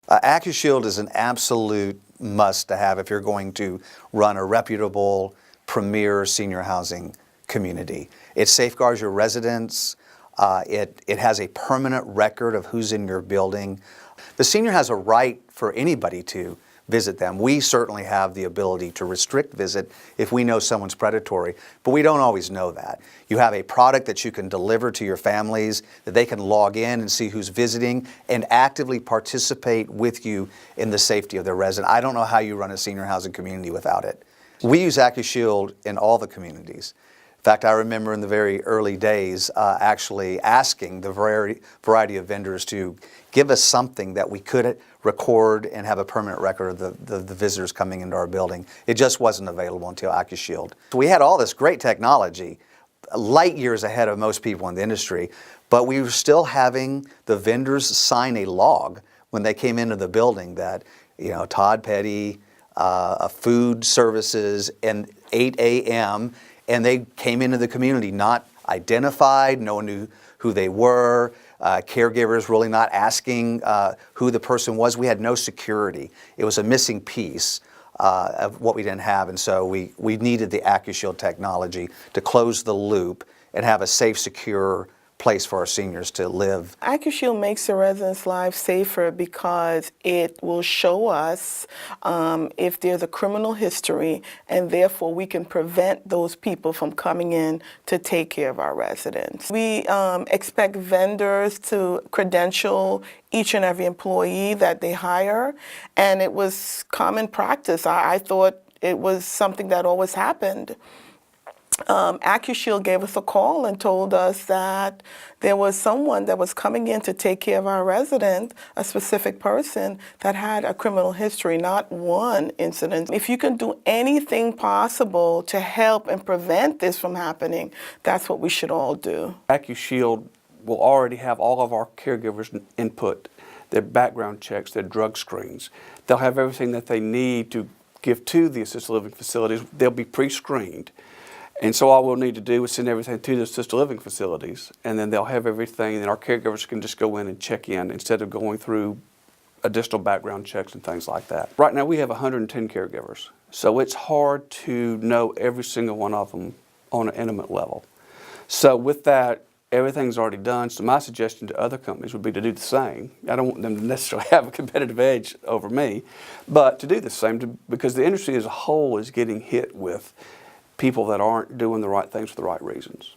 Accushield is an absolute must to have if you're going to run a reputable, premier senior housing community. It safeguards your residents. It has a permanent record of who's in your building. The senior has a right for anybody to visit them. We certainly have the ability to restrict visit if we know someone's predatory, but we don't always know that. You have a product that you can deliver to your families, that they can log in and see who's visiting and actively participate with you in the safety of their resident. I don't know how you run a senior housing community without it. We use Accushield in all the communities. In fact, I remember in the very early days actually asking the variety of vendors to give us something that we could record and have a permanent record of the visitors coming into our building. It just wasn't available until Accushield. So we had all this great technology, light years ahead of most people in the industry, but we were still having the vendors sign a log when they came into the building that, you know, Todd Petty, food services, and 8 a.m., and they came into the community not identified, no one knew who they were, caregivers really not asking who the person was. We had no security. It was a missing piece of what we didn't have, and so we needed the Accushield technology to close the loop and have a safe, secure place for our seniors to live. Accushield makes the residents' lives safer because it will show us if there's a criminal history, and therefore we can prevent those people from coming in to take care of our residents. We expect vendors to credential each and every employee that they hire, and it was common practice. I thought it was something that always happened. Accushield gave us a call and told us that there was someone that was coming in to take care of our resident, a specific person that had a criminal history, not one incident. If you can do anything possible to help and prevent this from happening, that's what we should all do. Accushield will already have all of our caregivers' input, their background checks, their drug screens. They'll have everything that they need to give to the assisted living facilities. They'll be pre-screened. And so all we'll need to do is send everything to the assisted living facilities, and then they'll have everything, and our caregivers can just go in and check in instead of going through additional background checks and things like that. Right now we have 110 caregivers, so it's hard to know every single one of them on an intimate level. So with that, everything's already done, so my suggestion to other companies would be to do the same. I don't want them to necessarily have a competitive edge over me, but to do the same because the industry as a whole is getting hit with people that aren't doing the right things for the right reasons.